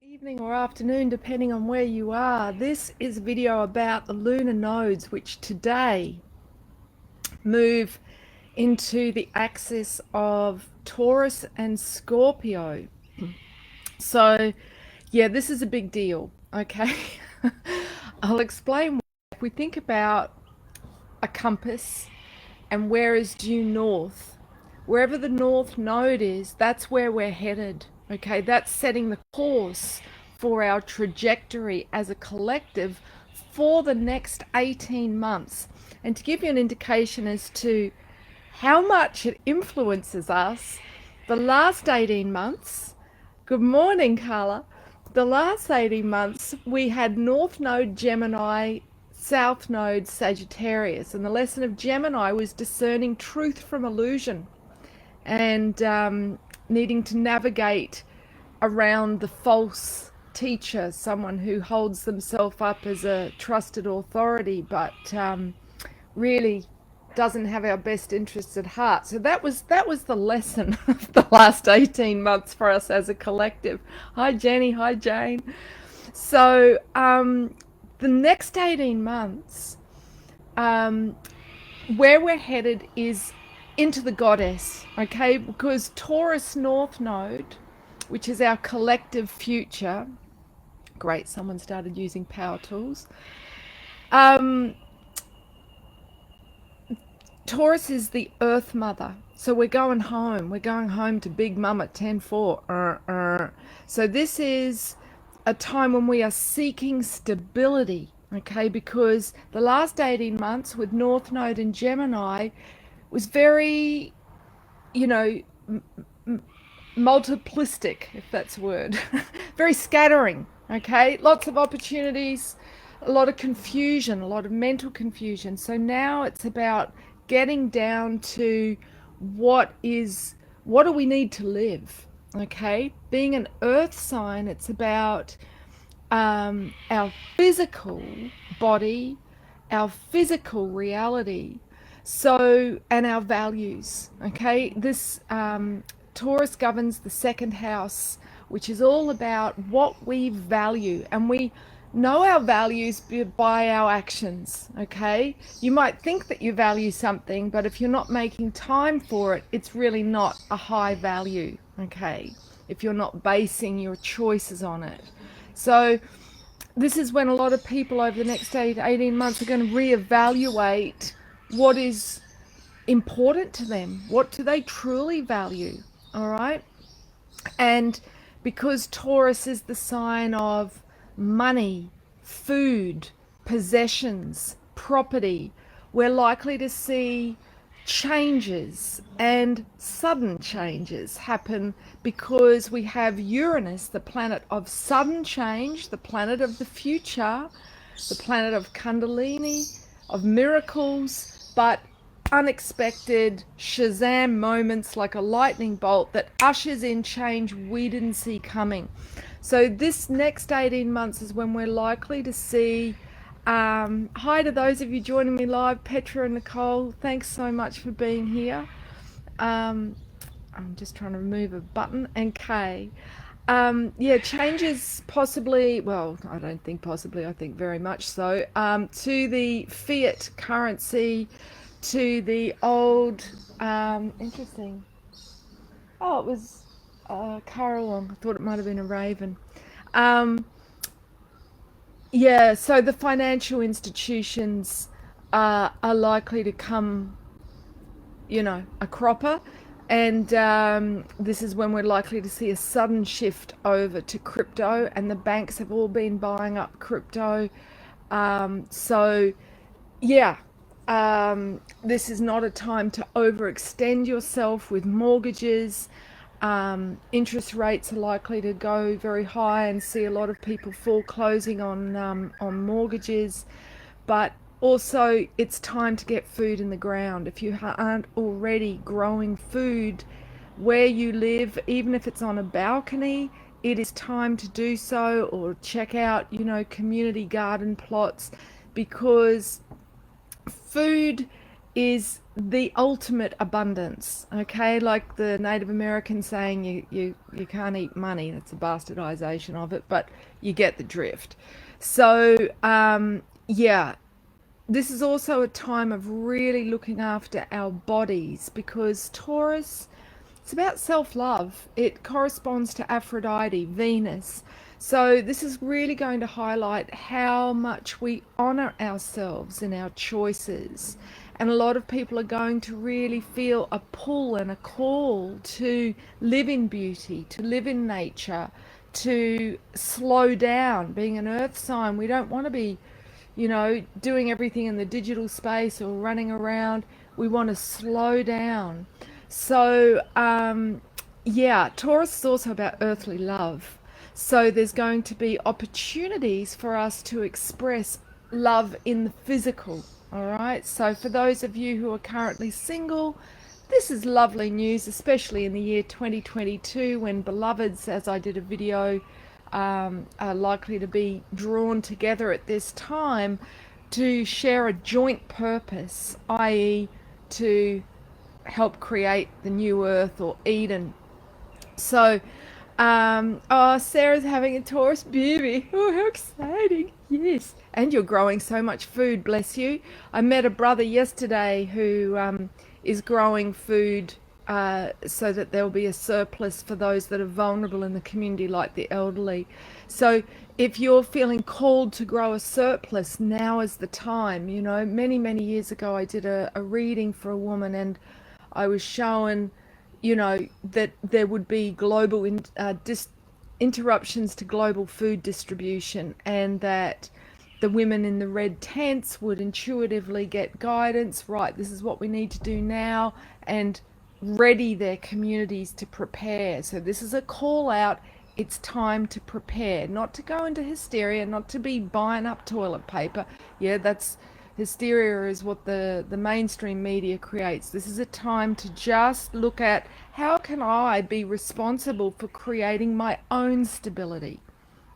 Evening or afternoon, depending on where you are. This is a video about the lunar nodes, which today move into the axis of Taurus and Scorpio. So, yeah, this is a big deal. Okay, I'll explain why. If we think about a compass and where is due north, wherever the north node is, that's where we're headed. Okay, that's setting the course for our trajectory as a collective for the next 18 months. And to give you an indication as to how much it influences us, the last 18 months, good morning, Carla. The last 18 months, we had North Node Gemini, South Node Sagittarius, and the lesson of Gemini was discerning truth from illusion and needing to navigate around the false teacher, someone who holds themselves up as a trusted authority, but really doesn't have our best interests at heart. So that was the lesson of the last 18 months for us as a collective. Hi Jenny, hi Jane. So the next 18 months, where we're headed is into the goddess, okay? Because Taurus North Node, which is our collective future, great, someone started using power tools. Taurus is the Earth Mother. So we're going home. We're going home to Big Mum at 10-4. So this is a time when we are seeking stability, okay? Because the last 18 months with North Node and Gemini was very, you know, multiplistic, if that's a word, very scattering, okay? Lots of opportunities, a lot of confusion, a lot of mental confusion. So now it's about getting down to what do we need to live, okay? Being an earth sign, it's about our physical body, our physical reality, so, and our values, okay? This Taurus governs the second house, which is all about what we value, and we know our values by our actions, okay? You might think that you value something, but if you're not making time for it, it's really not a high value, okay? If you're not basing your choices on it. So this is when a lot of people over the next 18 months are going to reevaluate what is important to them. What do they truly value? All right. And because Taurus is the sign of money, food, possessions, property, we're likely to see changes and sudden changes happen because we have Uranus, the planet of sudden change, the planet of the future, the planet of Kundalini, of miracles, but unexpected Shazam moments like a lightning bolt that ushers in change we didn't see coming. So this next 18 months is when we're likely to see hi to those of you joining me live, Petra and Nicole, thanks so much for being here. I'm just trying to remove a button, and Kay. Yeah, changes possibly, well, I don't think possibly, I think very much so, to the fiat currency, to the old, interesting. Oh, it was Carol. I thought it might have been a raven. Um, yeah, so the financial institutions are likely to come, a cropper. And this is when we're likely to see a sudden shift over to crypto, and the banks have all been buying up crypto. So, yeah, this is not a time to overextend yourself with mortgages. Interest rates are likely to go very high and see a lot of people foreclosing on mortgages. But also, it's time to get food in the ground. If you aren't already growing food where you live, even if it's on a balcony, it is time to do so, or check out, community garden plots, because food is the ultimate abundance. Okay, like the Native American saying, you can't eat money. That's a bastardization of it, but you get the drift. So yeah, this is also a time of really looking after our bodies, because Taurus, it's about self-love. It corresponds to Aphrodite, Venus. So this is really going to highlight how much we honor ourselves in our choices. And a lot of people are going to really feel a pull and a call to live in beauty, to live in nature, to slow down. Being an earth sign, we don't want to be, doing everything in the digital space or running around. We want to slow down. So, yeah, Taurus is also about earthly love. So there's going to be opportunities for us to express love in the physical. All right. So for those of you who are currently single, this is lovely news, especially in the year 2022, when beloveds, as I did a video, are likely to be drawn together at this time to share a joint purpose, i.e., to help create the new earth or Eden. So, oh, Sarah's having a Taurus baby. Oh, how exciting! Yes, and you're growing so much food, bless you. I met a brother yesterday who is growing food so that there will be a surplus for those that are vulnerable in the community, like the elderly. So, if you're feeling called to grow a surplus, now is the time. Many years ago, I did a reading for a woman, and I was shown, that there would be global interruptions to global food distribution, and that the women in the red tents would intuitively get guidance, right, this is what we need to do now, and ready their communities to prepare. So this is a call out. It's time to prepare, not to go into hysteria, not to be buying up toilet paper. Yeah, that's hysteria is what the mainstream media creates. This is a time to just look at, how can I be responsible for creating my own stability?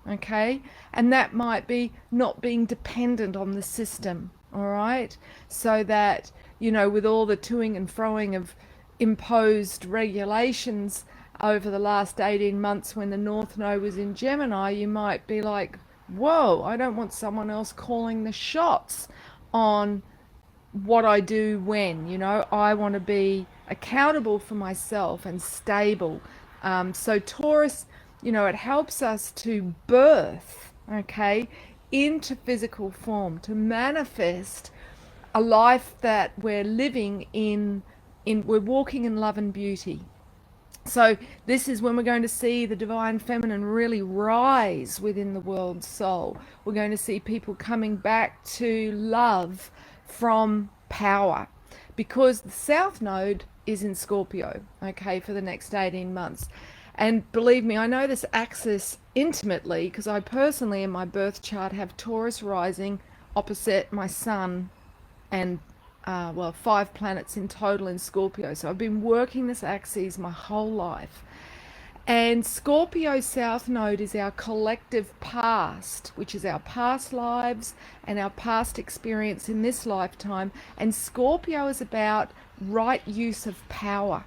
Okay, and that might be not being dependent on the system. All right, so that, with all the toing and froing of imposed regulations over the last 18 months, when the North Node was in Gemini, you might be like, whoa, I don't want someone else calling the shots on what I do when. I want to be accountable for myself and stable. So Taurus, it helps us to birth, okay, into physical form, to manifest a life that we're living we're walking in love and beauty. So this is when we're going to see the divine feminine really rise within the world's soul. We're going to see people coming back to love from power, because the South Node is in Scorpio, okay, for the next 18 months. And believe me, I know this axis intimately, because I personally in my birth chart have Taurus rising opposite my sun, and 5 planets in total in Scorpio. So I've been working this axis my whole life. And Scorpio South Node is our collective past, which is our past lives and our past experience in this lifetime. And Scorpio is about right use of power.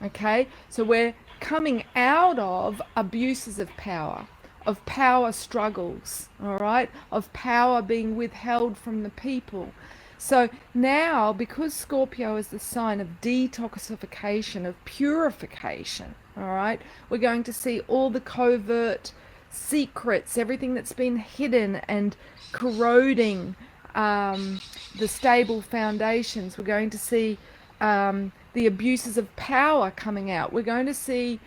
Okay, so we're coming out of abuses of power struggles, all right, of power being withheld from the people. So now, because Scorpio is the sign of detoxification, of purification, all right, we're going to see all the covert secrets, everything that's been hidden and corroding the stable foundations. We're going to see the abuses of power coming out. We're going to see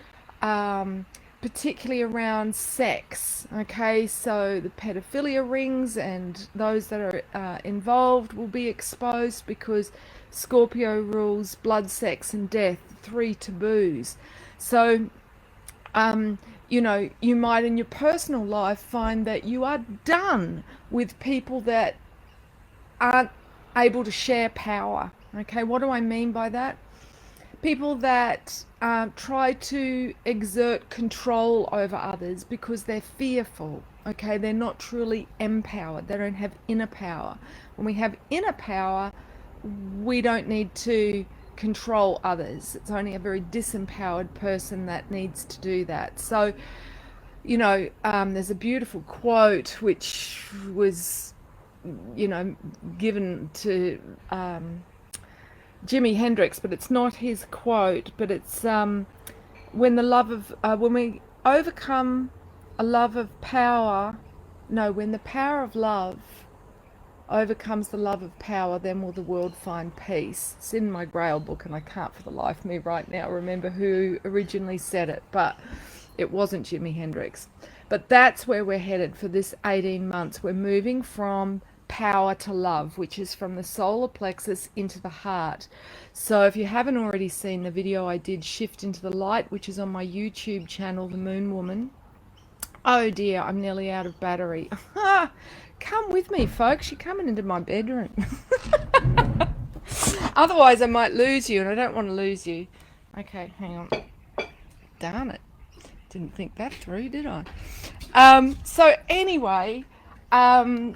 particularly around sex, okay, so the pedophilia rings and those that are involved will be exposed, because Scorpio rules blood, sex and death, 3 taboos. So you might in your personal life find that you are done with people that aren't able to share power. Okay, what do I mean by that? People that try to exert control over others because they're fearful. Okay, they're not truly empowered. They don't have inner power. When we have inner power, we don't need to control others. It's only a very disempowered person that needs to do that. So, there's a beautiful quote which was, given to Jimi Hendrix, but it's not his quote, but it's when we overcome a love of power, no, when the power of love overcomes the love of power, then will the world find peace. It's in my Grail book, and I can't for the life of me right now remember who originally said it, but it wasn't Jimi Hendrix. But that's where we're headed for this 18 months. We're moving from power to love, which is from the solar plexus into the heart. So if you haven't already seen the video I did, Shift into the Light, which is on my YouTube channel, The Moon Woman. Oh dear, I'm nearly out of battery. Come with me, folks. You're coming into my bedroom. Otherwise, I might lose you, and I don't want to lose you. Okay, hang on. Darn it. Didn't think that through, did I? So anyway, yeah,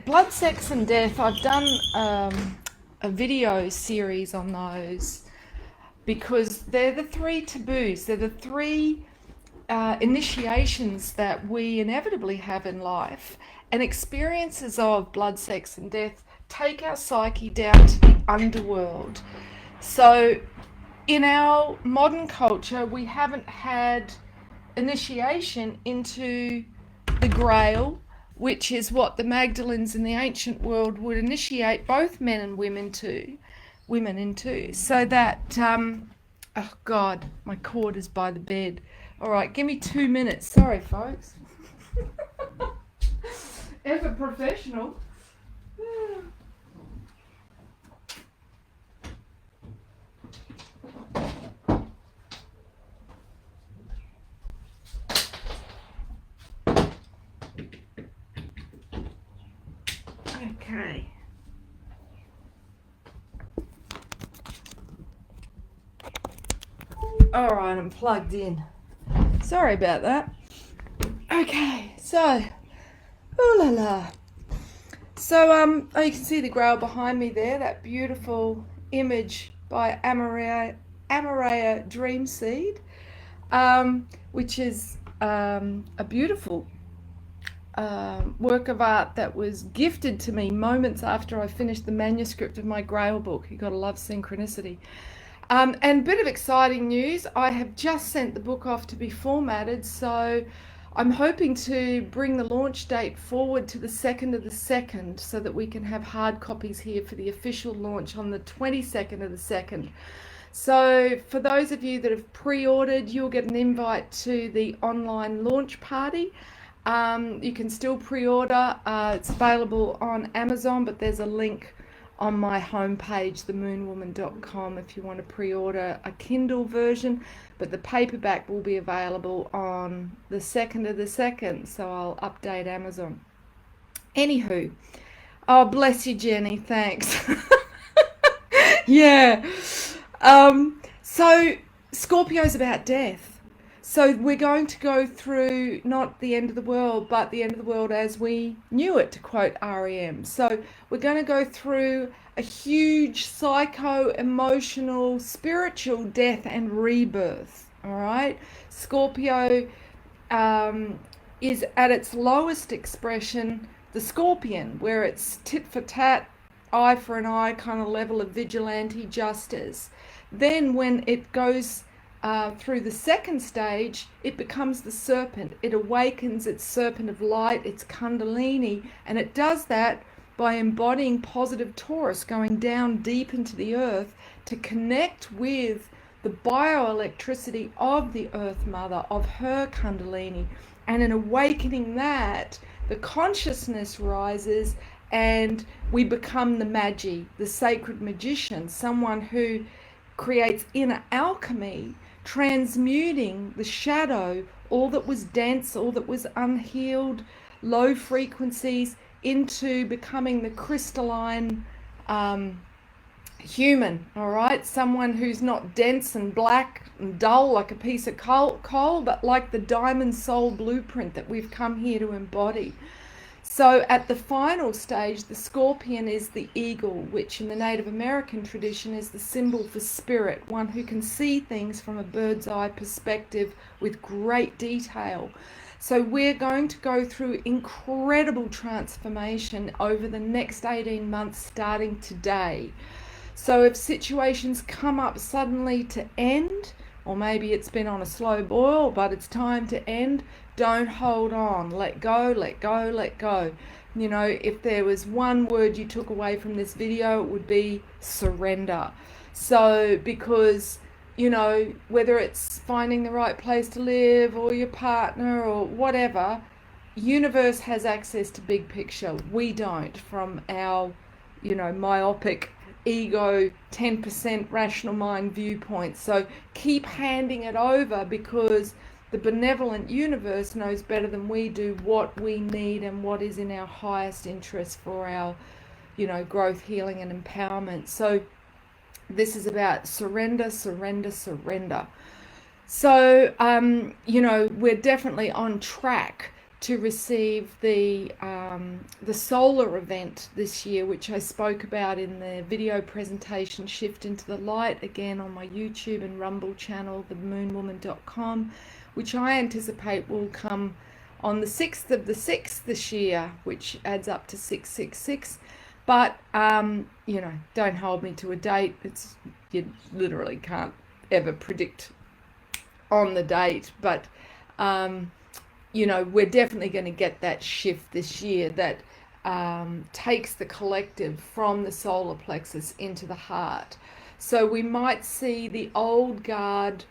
blood, sex, and death. I've done a video series on those because they're the three taboos. They're the three initiations that we inevitably have in life, and experiences of blood, sex, and death take our psyche down to the underworld. So in our modern culture, we haven't had initiation into the Grail, which is what the Magdalens in the ancient world would initiate both men and women into, so that oh God, my cord is by the bed. All right, give me 2 minutes. Sorry, folks. Ever professional. Okay. All right, I'm plugged in. Sorry about that. Okay, so, ooh la la. So, oh, you can see the Grail behind me there, that beautiful image by Amaria Dreamseed, which is a beautiful work of art that was gifted to me moments after I finished the manuscript of my Grail book. You gotta love synchronicity. And a bit of exciting news, I have just sent the book off to be formatted, so I'm hoping to bring the launch date forward to the 2nd of the 2nd so that we can have hard copies here for the official launch on the 22nd of the 2nd. So for those of you that have pre-ordered, you'll get an invite to the online launch party. You can still pre-order. It's available on Amazon, but there's a link on my homepage, themoonwoman.com, if you want to pre-order a Kindle version, but the paperback will be available on the 2nd of the 2nd, so I'll update Amazon. Anywho, oh bless you, Jenny, thanks. Yeah. So Scorpio's about death. So we're going to go through not the end of the world, but the end of the world as we knew it, to quote REM. So we're going to go through a huge psycho-emotional, spiritual death and rebirth, all right? Scorpio is at its lowest expression, the Scorpion, where it's tit for tat, eye for an eye kind of level of vigilante justice. Then when it goes through the second stage, it becomes the serpent. It awakens its serpent of light, its kundalini, and it does that by embodying positive Taurus, going down deep into the earth to connect with the bioelectricity of the Earth Mother, of her kundalini. And in awakening that, the consciousness rises and we become the magi, the sacred magician, someone who creates inner alchemy, transmuting the shadow, all that was dense, all that was unhealed, low frequencies, into becoming the crystalline human, all right? Someone who's not dense and black and dull like a piece of coal, but like the diamond soul blueprint that we've come here to embody. So at the final stage, the scorpion is the eagle, which in the Native American tradition is the symbol for spirit, one who can see things from a bird's eye perspective with great detail. So we're going to go through incredible transformation over the next 18 months starting today. So if situations come up suddenly to end, or maybe it's been on a slow boil, but it's time to end, don't hold on. Let go, let go, let go. You know, if there was one word you took away from this video, it would be surrender. So, because, you know, whether it's finding the right place to live or your partner or whatever, universe has access to big picture. We don't, from our, you know, myopic ego 10% rational mind viewpoint. So keep handing it over, because the benevolent universe knows better than we do what we need and what is in our highest interest for our, you know, growth, healing and empowerment. So this is about surrender, surrender, surrender. So you know, we're definitely on track to receive the solar event this year, which I spoke about in the video presentation, Shift into the Light, again on my YouTube and Rumble channel, themoonwoman.com, which I anticipate will come on the 6th of the 6th this year, which adds up to 666. But you know, don't hold me to a date. It's, you literally can't ever predict on the date, but you know, we're definitely going to get that shift this year that takes the collective from the solar plexus into the heart. So we might see the old guard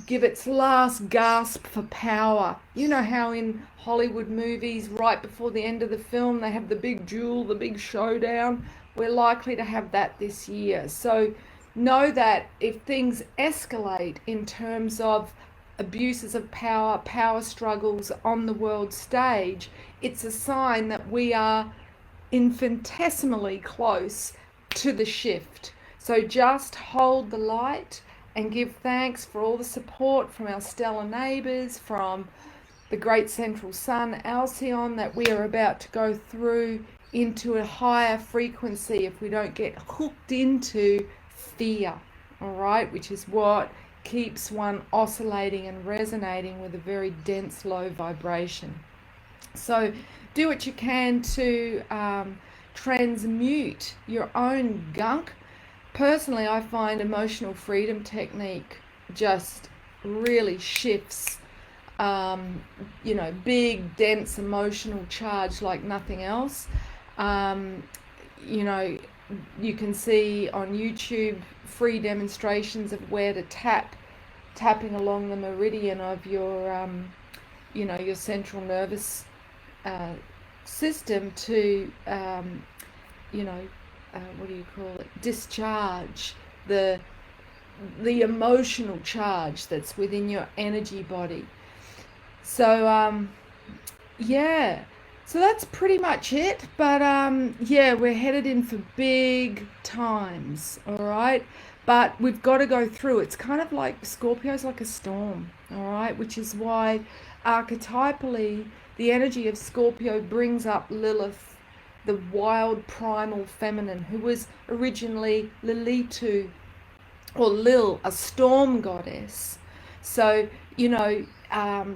give its last gasp for power. You know how in Hollywood movies, right before the end of the film, they have the big duel, the big showdown? We're likely to have that this year. So know that if things escalate in terms of abuses of power, power struggles on the world stage, it's a sign that we are infinitesimally close to the shift. So just hold the light and give thanks for all the support from our stellar neighbors, from the great central sun, Alcyon, that we are about to go through into a higher frequency if we don't get hooked into fear, all right, which is what keeps one oscillating and resonating with a very dense low vibration. So do what you can to transmute your own gunk. Personally, I find emotional freedom technique just really shifts you know, big dense emotional charge like nothing else. You know, you can see on YouTube free demonstrations of where to tapping along the meridian of your you know, your central nervous system to you know, what do you call it, discharge the emotional charge that's within your energy body. So yeah, so that's pretty much it. But yeah, we're headed in for big times, all right? But we've got to go through. It's kind of like Scorpio's like a storm, all right? Which is why archetypally the energy of Scorpio brings up Lilith, the wild primal feminine, who was originally Lilitu, or Lil, a storm goddess. So, you know,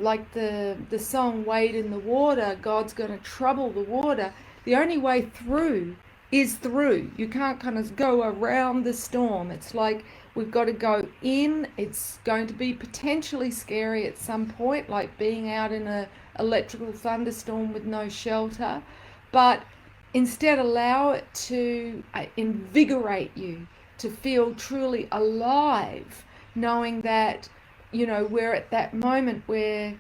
like the song Wade in the Water, God's going to trouble the water. The only way through is through. You can't kind of go around the storm. It's like we've got to go in. It's going to be potentially scary at some point, like being out in a electrical thunderstorm with no shelter. But instead, allow it to invigorate you, to feel truly alive, knowing that, you know, we're at that moment where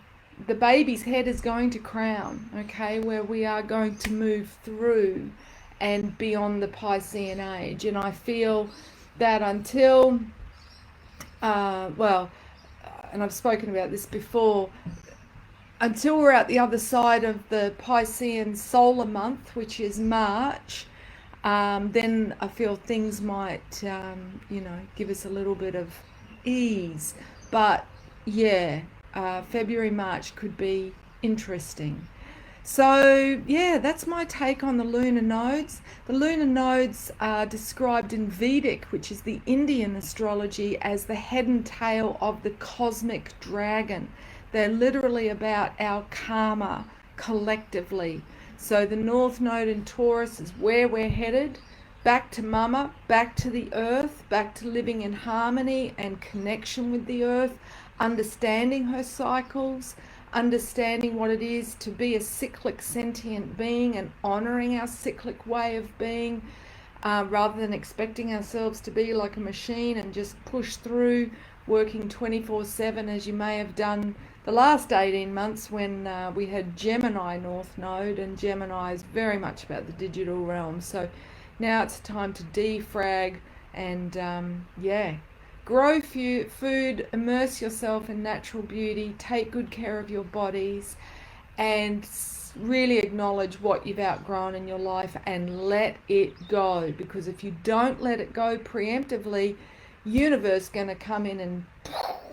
the baby's head is going to crown, okay, where we are going to move through and beyond the Piscean age. And I feel that until, well, and I've spoken about this before, until we're at the other side of the Piscean solar month, which is March, then I feel things might, you know, give us a little bit of ease. But yeah, February, March could be interesting. So, yeah, that's my take on the lunar nodes. The lunar nodes are described in Vedic, which is the Indian astrology, as the head and tail of the cosmic dragon. They're literally about our karma collectively. So, the North Node in Taurus is where we're headed, back to Mama, back to the earth, back to living in harmony and connection with the earth, understanding her cycles, understanding what it is to be a cyclic sentient being and honoring our cyclic way of being, rather than expecting ourselves to be like a machine and just push through working 24/7 as you may have done the last 18 months when we had Gemini North Node, and Gemini is very much about the digital realm. So now it's time to defrag and grow food, immerse yourself in natural beauty, take good care of your bodies, and really acknowledge what you've outgrown in your life and let it go. Because if you don't let it go preemptively, universe going to come in and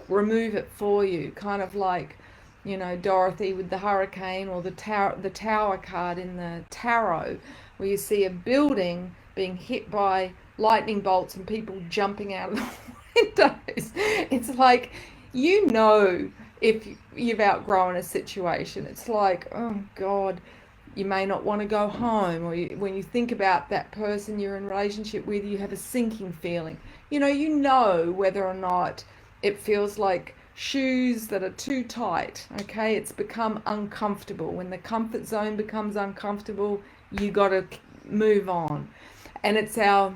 remove it for you, kind of like, you know, Dorothy with the hurricane, or the tower card in the tarot, where you see a building being hit by lightning bolts and people jumping out of the windows. It's like, you know, if you've outgrown a situation, it's like, oh God, you may not want to go home, or when you think about that person you're in relationship with, you have a sinking feeling. You know whether or not it feels like shoes that are too tight. Okay, it's become uncomfortable. When the comfort zone becomes uncomfortable, you got to move on. And it's our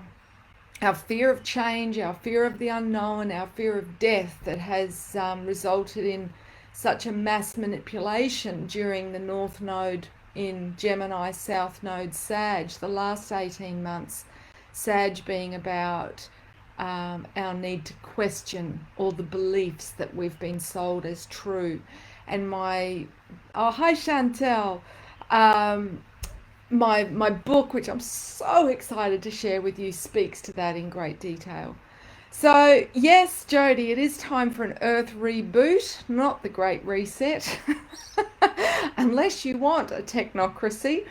fear of change, our fear of the unknown, our fear of death that has resulted in such a mass manipulation during the North Node in Gemini, South Node Sag, the last 18 months. Sag being about our need to question all the beliefs that we've been sold as true. And hi Chantel, my book, which I'm so excited to share with you, speaks to that in great detail. So yes, Jody, it is time for an Earth reboot, not the Great Reset, unless you want a technocracy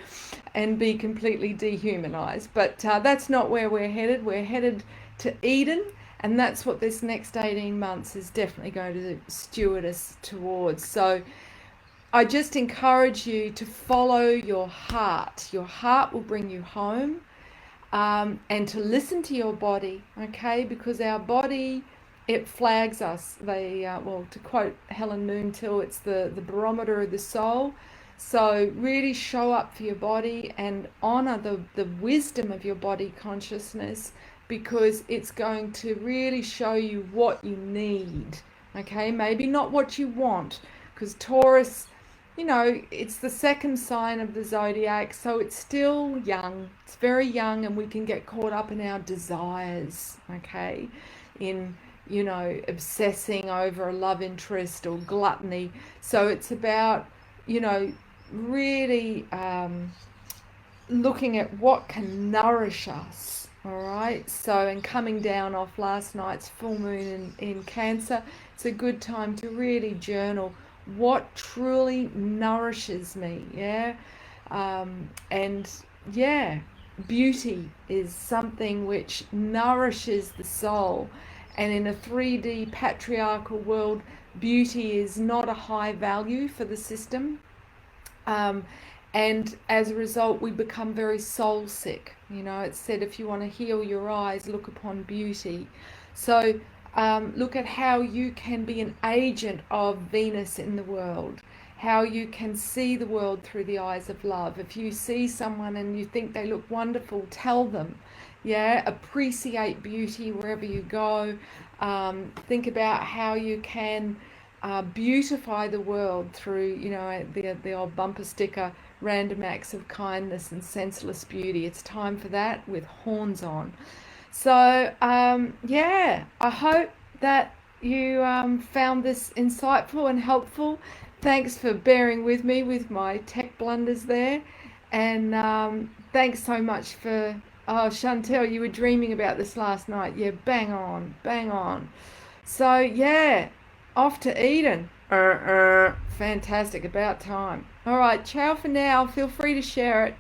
and be completely dehumanized. But that's not where we're headed. We're headed to Eden, and that's what this next 18 months is definitely going to steward us towards. So I just encourage you to follow your heart. Your heart will bring you home, and to listen to your body, okay? Because our body, it flags us. To quote Helen Noontil, it's the barometer of the soul. So really show up for your body and honor the wisdom of your body consciousness, because it's going to really show you what you need, okay? Maybe not what you want, because Taurus, it's the second sign of the zodiac, so it's still young. It's very young, and we can get caught up in our desires, okay? In, obsessing over a love interest or gluttony. So it's about, really looking at what can nourish us, all right? So, and coming down off last night's full moon in Cancer, it's a good time to really journal what truly nourishes me, beauty is something which nourishes the soul. And in a 3D patriarchal world, beauty is not a high value for the system. And as a result, we become very soul sick. It's said, if you want to heal your eyes, look upon beauty. So look at how you can be an agent of Venus in the world, how you can see the world through the eyes of love. If you see someone and you think they look wonderful, tell them. Appreciate beauty wherever you go. Think about how you can beautify the world through, the old bumper sticker, random acts of kindness and senseless beauty. It's time for that with horns on. So, I hope that you found this insightful and helpful. Thanks for bearing with me with my tech blunders there. And thanks so much for, Chantel, you were dreaming about this last night. Yeah, bang on, bang on. So, Off to Eden. Fantastic. About time. All right. Ciao for now. Feel free to share it.